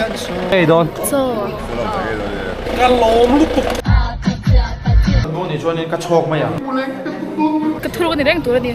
Hey Don. So. Ni chuan in ka chhok mai à. Cái Thuruk này đang tuổi đi.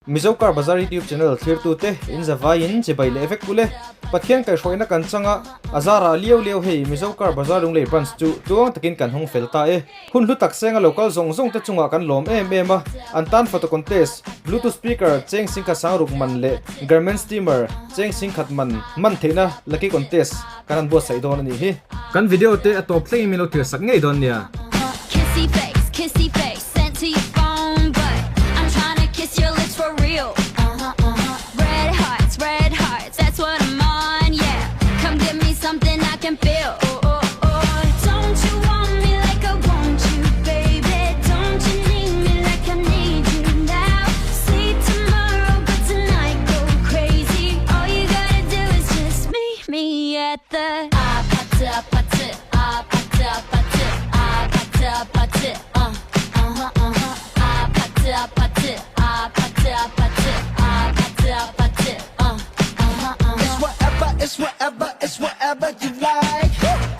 Mizokar Bazaar YouTube channel clear to te in Zavain Chibai le effect kule pathian kai hroina kan changa azara liu hei Mizokar Bazaar lung le branch chu tuang takin kan hong felta e hun lu tak senga local zong te chunga kan lom em a antan photo contest bluetooth speaker cheng singka sangruk man le garment steamer cheng sing khat man theina lucky contest kan bo sai don ani hi kan video te atop play milo thir sak ngei don nia kissy face sent to your phone but I'm trying to kiss your lips for real. Red hearts, that's what I'm on, yeah. Come give me something I can feel. Don't you want me like I want you, baby? Don't you need me like I need you now? Sleep tomorrow, but tonight go crazy. All you gotta do is just meet me at the It's whatever you like.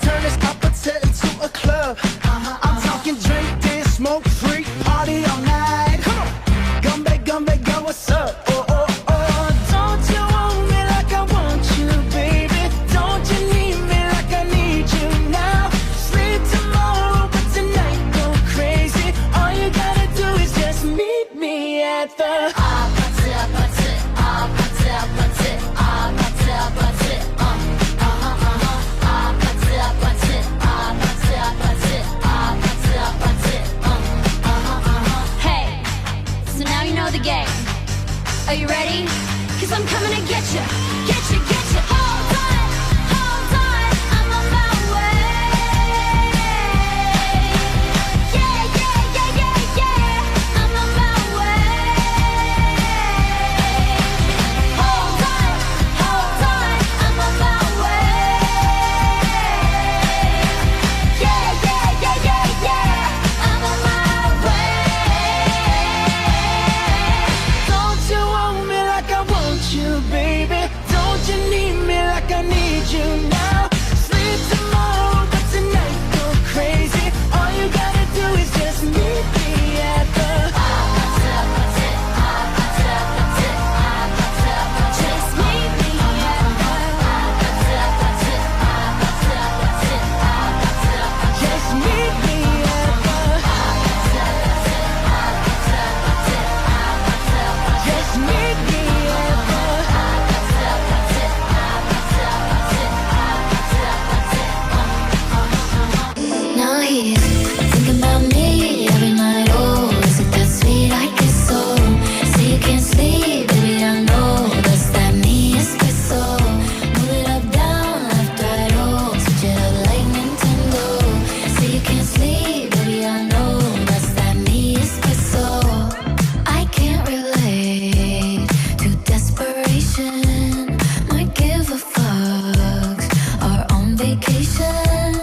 Turn this opposite into a club. I'm talking drink, dance, smoke, freak, party all night. Come back, girl, what's up? Don't you want me like I want you, baby? Don't you need me like I need you now? Sleep tomorrow, but tonight go crazy. All you gotta do is just meet me at the Are you ready? 'Cause I'm coming to get you. Hold on, I'm on my way. Yeah, I'm on my way. Hold on, I'm on my way. Yeah, I'm on my way. Don't you want me like I want you, baby? Don't you need me like I need you now? Sleep tomorrow, but tonight go crazy. All you gotta do is just meet me at the Just meet me just meet me at the just meet me at the Now he's thinking about me every night. Oh, is it that sweet? I guess so. Say you can't sleep, baby, I know. That's that me espresso. Move it up, down, left, right, oh. Switch it up like Nintendo. Say you can't sleep, baby, I know. That's that me espresso. I can't relate to desperation. Might give a fuck. Are on vacation.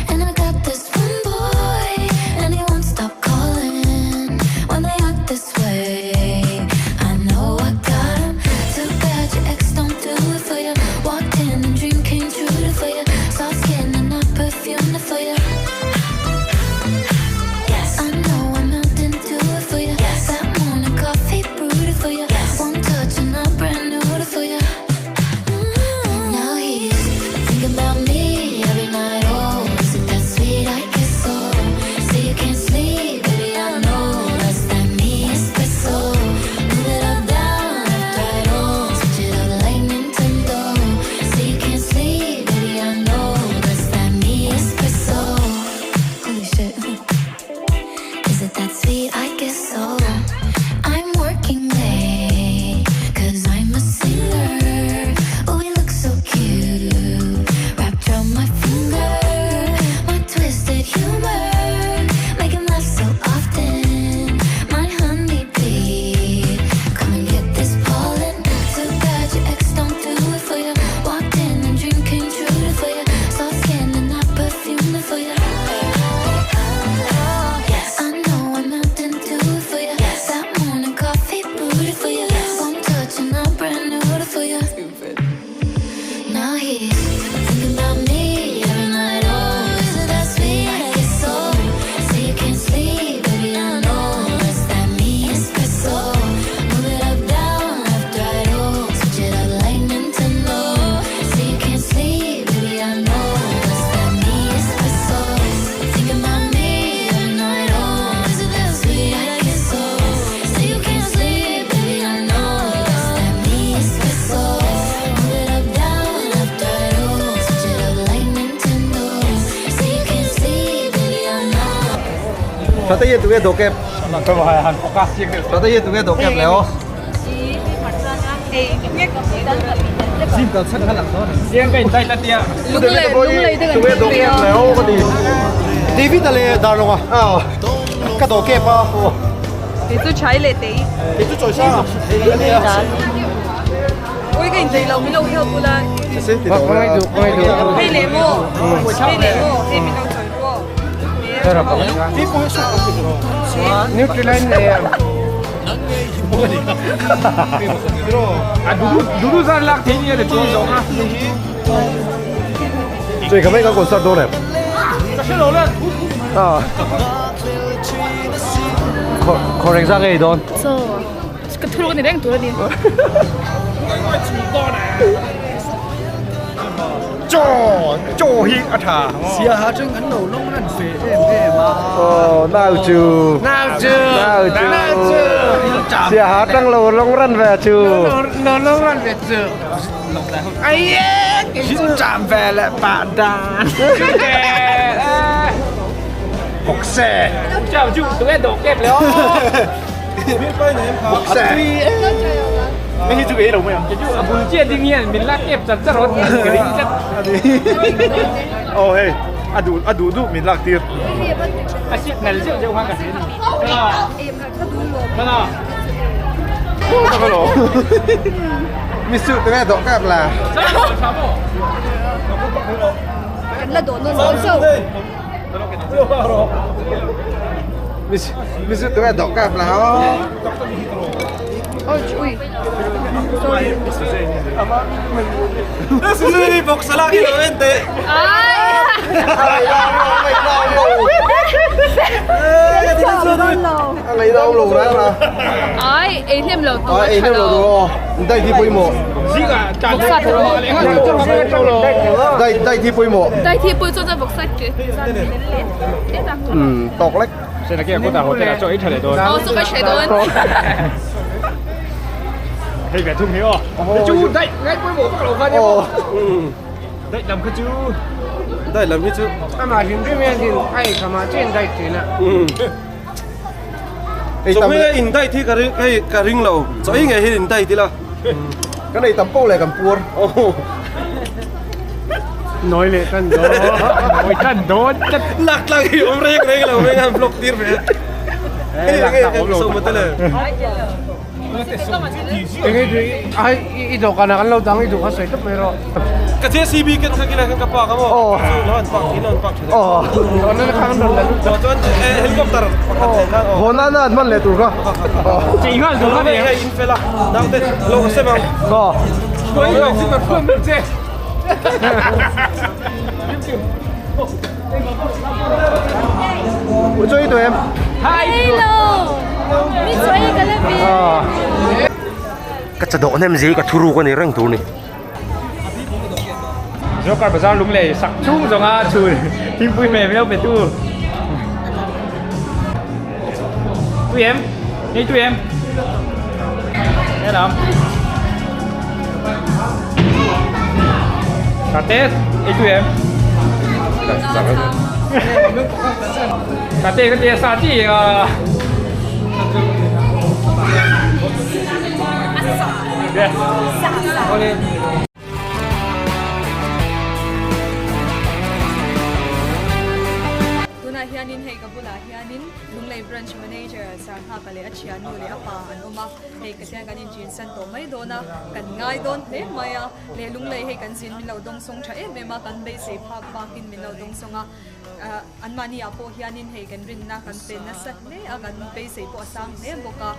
And I got this one boy, and he won't stop calling when they act this way. I know I got him. Too bad your ex don't do it for you. Walked in and dream came true for you. Soft skin and not perfume for you. Yes, I know I'm melting to it for you. Yes, that morning coffee brewed it for you. Yes, one touch and I'm brand new for you. Now he's thinking about me every night. Oh, is it that sweet? I guess so. Say you can't sleep, baby, I know. That's that me espresso. Move it up, down, left, right, oh. Switch it up like Nintendo. Say you can't sleep, baby, I know. That's that me espresso. strategi tu ke dokep strategi tu ke dokep leo Sim kal san halang to. riêng cái tay ta tia lung lay tu ke dokep leo ko di Davida le darlonga ka dokep pa thì tôi trái lệ tí itu choi sa ôi cái gì lâu mới lâu theo tôi là se ti do hay lệ mô hay lệ mô thì mình đâu trời đua ti ko sa nuclear này à đủ ra lạc thế như là chỉ giống à Chhe ka mai ka concert do le cái đó là correct ra cái don so cái thua cái này đang tuổi đi cho hi à thà Sia ha chân ấn đầu lông nó phê em mà. nào chưa sia hát đang lâu long run về chưa nó ăn về chưa ai cái chạm về lại bạn đàn bọc xe chào chú tụi em đổ kẹp léo bọc xe mấy chú ấy đâu mày chú buổi chiều tự nhiên mình lắc kẹp chặt chặt rồi cái đấy chắc hey adu mình lạc tiền à shit này là chưa hoa cả thế nào tao có mình sự tụi em đọc các là là đổ nó lớn sâu mình sự tụi em đọc các là ôi ui sorry Suzanei box la ki lo ente. lấy đâu lù đó mà ai ấy thêm lẩu tôi em đâu rồi đây thì bôi mộ gì cả chả bọc sạch rồi đây thì bôi mộ đây thì bôi cho ra bọc sạch kìa tọc lách sẽ là cái cô ta hỗ trợ cho ít thời thôi số cái chế độ hay vẻ thùng hiểu chú đây ngay cuối bộ các lộ ra nhé đây làm cái chú đây làm cái chứ mà hiện cái面thì ai mà trên đây thì là tầm in đây thì cái ring lầu cho ý nghe in đây thì là cái này tầm bao lại cầm buồn nói lệ tân đó nói tân đó chất Lak lagi om rek la om block tir về. So mà tele. cái gì ai ít đồ cái nào ăn lâu đắng ít đồ cái sấy tấp rồi Ka the CB ket khakila kan kapa ka mo. Lon pak inon pak. đó nó khang đồ lên Chon helicopter pakat na. hona na man le tu ka chỉ ngon đồ cái Hey in fela. Dang te lo se bang. ko tôi là xin mà không được chứ ủa chơi tụi em hello mi chơi cái này bị cái chợ độ nem gì cái Thuruk cái này răng tu này do cả bây giờ lúng lệ sặc chung rồi à chui tim vui mềm đâu về tu tụi em nghe tụi em nghe làm cả tết nghe tụi em cả tết sao chị yeah. tuna hianin hei kabula hianin lunglei branch manager sang ha kale achia nu le apa an oma hei katya ganin jin san to mai dona kan ngai don le maya le lunglei hei kan jin min lo dong song tha e mema kan be se phak pakin min lo dong songa an mani apo hianin hei kan rin na kan pen na sat le agan be se po sang le boka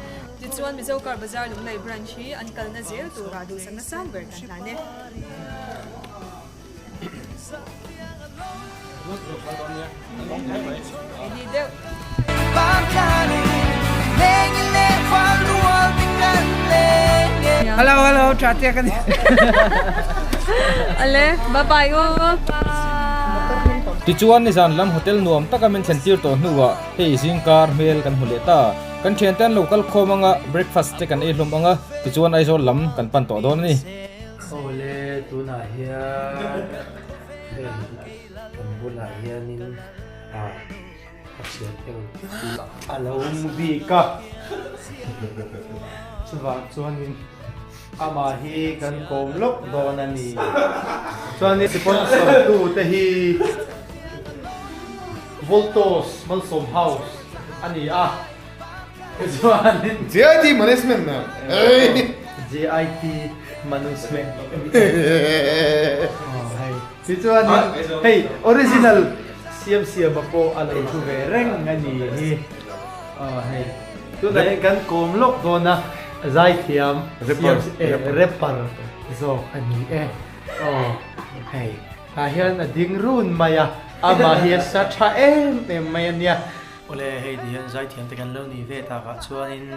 tichuan Mizokar Bazar lunglei branch hi an kal na zel tu ra du sang na sam ber kan na ne Ini dia hello chatnya kan Ale bye bye go Tichuan ni zan lam hotel nuam takamen sentir to nuwa hei singkar mel kan huleta kan thiantan local khomanga breakfast te kan e hlum anga tichuan ai zo lam kan pan to don ni ole tuna hian bula hianin chuyện theo alo movie ka và chuan in ama hi kan kom lok don ani chuan ni sponsor tu te hi Voltos Malsom House ani chuan in GIT management na GIT management si chuan hey original CMC bapo alai chu ve reng ani hi hey tu dai kan kom lok dona zai thiam rapper zo ani hey a hian a ding run maya ama hi sa tha em maya ole hei di hian zai thiam te kan lo ni ve ta ka chuan in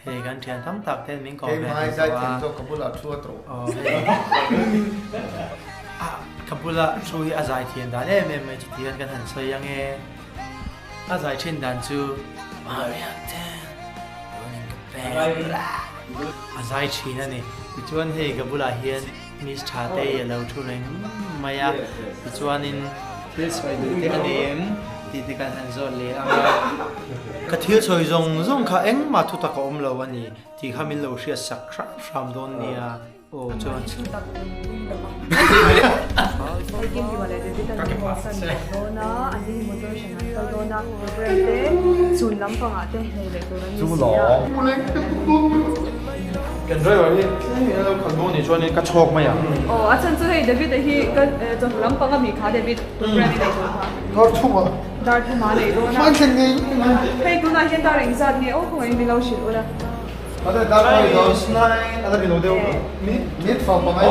hei kan thian tam tak ten min ko ve mai zai thiam to kabula thua tro kapula chui a zai thian dan em mai chi thian kan han sai yang e a zai chin dan chu marian ten a zai chin ani chuan hei kapula hian mis tha te lo thu reng maya chuan in this way te ani ti kan han zo le anga ka thil choi zong kha eng ma thu ta ka om lo ani ti khamin lo ria sak ram don nia o chuan Kim ki wale de tan mo san dona ani motor shan tal dona brand sun lam pa nga te nei le to ni chu lo kan roi wa ni lo kan do ni chuan in ka chok maya oh achan chu hei David hi ka to lam pa nga mi kha David brand nei to ha kar chuma dar thu ma nei dona man chen ngai hei tu na hian dar ring zat ni o ko in lo shil ola ada da mai do snai ada ni lo de mi fa pa mai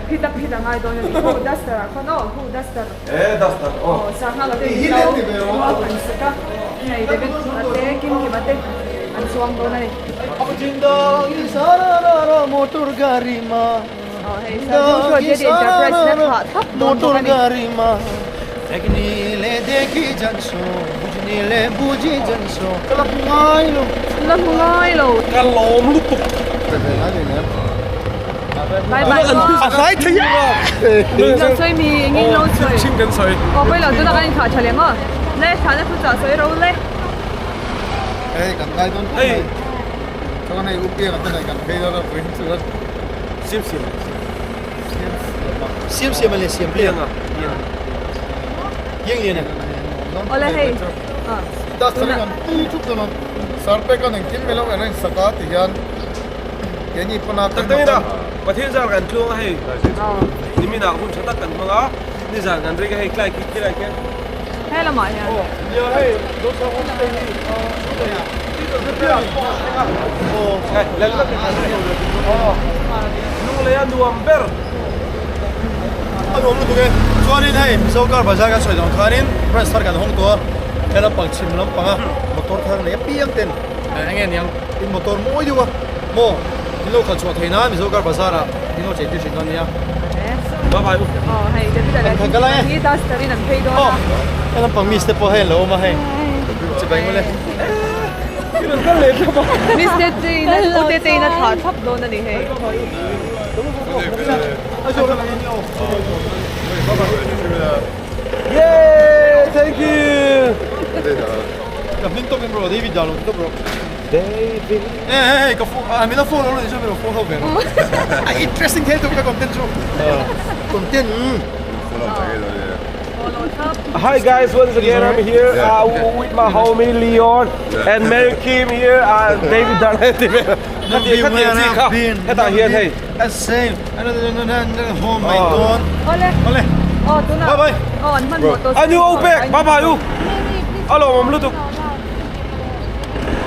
Hita ngai dona ni ko duster ko no ko duster duster oh sa ha la de kan saka nei David ate kim ki bate an suang dona ni jinda isara motor gari ma oh hei sa jo je de enterprise na kha thap motor gari ma ekni le dekhi janso bujni le buji janso kalap ngai lo kan lom lu tuk bye bye sai thi lo chơi mi ngin lo chơi chim kan sai bây giờ tôi đã ăn khá chả mà nè thằng nó cứ trả sợi đâu lên kan ngai don cho này upi kan này kan phê đó với sự sim ale sim pliang yang yen ole hey da kan chuk don sarpe kan kim melo kan saka ti yan yani pana kan da pathin zal kan thung hay ni mi na hun chata kan manga ni za kan re hay klai ki lai ke hay là mọi nhà yo hay do sa hom te ni lên lớp nu le an duam ber anh om lu tu ke chuan in hei zokar bazar ka soi dong tharin transfer kan hong to hela pang chim lam panga motor thang le piang ten angen yang in motor moi diwa mo lo khan chua theina mi zokar bazar a dino che ti shin don ya bye bye hay cái bây giờ là đi ta sẽ đi làm thay đó hela pang mi step po hei lo ma hei che bai mo le Mr. T na o te na thả thấp đó này hay yeah thank you gặp liên tục bro David Dalo to bro David hey ka mi na phone lo ni so bro phone ho ben interesting head to ka content show content hi guys once again I'm here with my homie Leon and Mary Kim here David Dalo cái ta hiện hey same home my god ole tu na bye bye anh man motor anh yêu Opec bye bye alo mom lu tu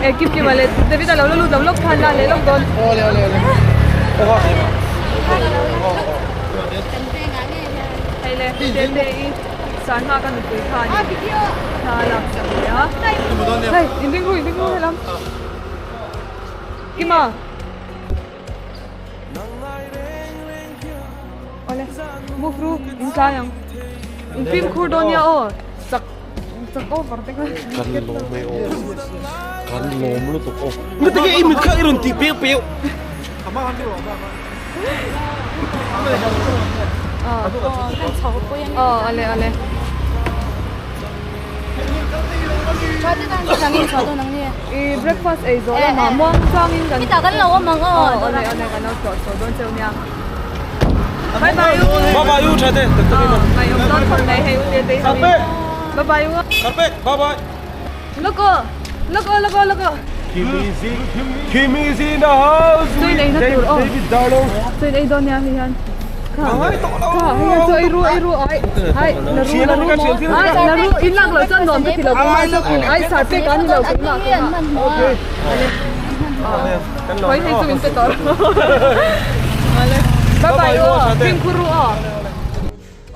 ekip ki wale David lo lo khan la le lo don ole hay le te san ha kan tu khan na la sa ya hey inding ko lắm Kima ole move through in sayang in film kurdonia o sak over te ko kan lom lu tu ngi te ke imit kha irun ti pe pe ale ale i breakfast ai zo la ma mo chang in kan kita kan lo mang ale ale kan so don cheu nya bye bye Bye bye you Chhe. mai om don khon dai hai u te te bye bye Carpet. Bye bye. logo Kim is in the house. Sui nei na tur o David Darlow. sui nei don ya hian ka hian so iru ai hai na ru in lang lo chan don ti lo mai lo ai sa pe kan lo ke na Okay. Hoi hai tu min pe tor ale bye bye o pin kuru o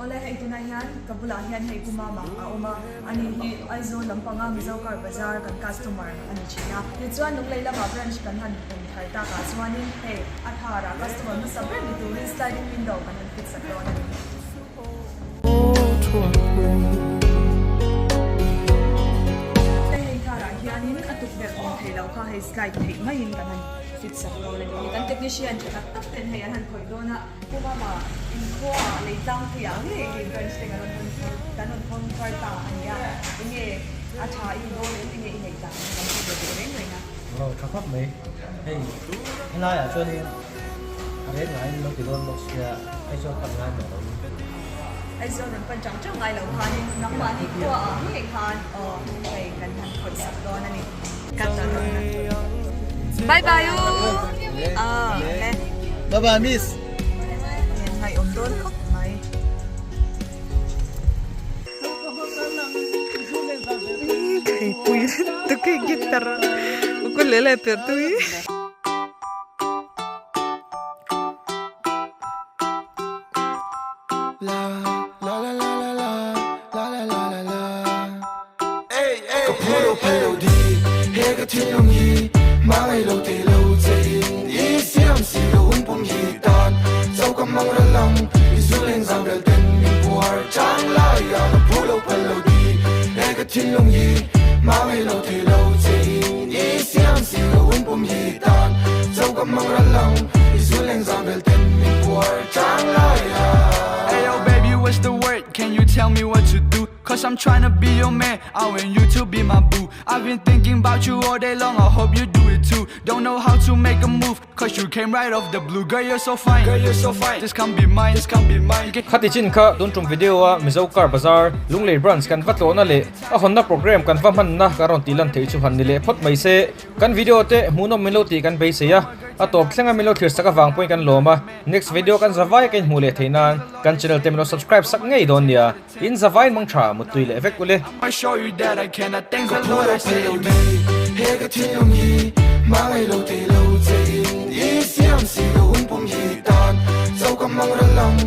ole hai tu na hian kabula hian hei kumama a oma ani hi aizo lampanga Mizokar Bazaar kan customer ani china ni chuan nung leila ma branch kan han pum thai ta ka chuanin hei athara customer mi sabre mi tu sliding window kan han fix sakro ani hei thara hianin atuk ber on thei lo kha hei slide thei mai in kan han fix sakro ani kan technician chaka tak ten hei an han khoi dona kumama in kho leitang thia nge ki branch te kan on khoi ta ania nge acha in do nge in leitang kan ti de reng reng na rồi khắp khắp mấy hey hôm nay ở chỗ này đến lại nó thì luôn một xe hay cho phần hai nữa ai zo nan pan chang chang ai lo khanin nak ma ni ko a hi khan kai kan han khoi sak do na ni kan ta do na bye bye you le bye bye miss ngai om don khóc mai Hey, pui, tu que guitarra. Ukulele per tu. Puro melody, hega tilong hi, mangai lo te lo zain, isiam si lo pum hi tan, zau kam mang ra lang, izuleng zang bel ten min puar, chang lai ya no puro melody, hega tilong hi, mangai lo te lo zain, isiam si lo pum hi tan, zau kam mang ra lang, izuleng zang bel ten min puar, chang lai ya. Hey yo baby, what's the word? Can you tell me what to do? Cause I'm trying to be your man, I want you to be my boo. I've been thinking about you all day long, I hope you do it too. Don't know how to make a move, cause you came right off the blue. Girl, you're so fine, just come be mine, khati chin kha don tum video a Mizokar Bazaar lunglei branch kan vatlo na le a honna program kan vam han na karon tilan thei chu han ni le phot mai se kan video te munom meloti kan be se ya a top thlenga melo thir saka wang point kan loma next video kan zawai kan hmule theinan kan channel te melo subscribe sak ngei don nia in zawai mang tha mutui le vek kule I'll show you that I cannot think of Puro what I say. melody, hega tilong hi, mangai lo te lo zain, isiam si lo pum hi tan, zau kam mang ra lang,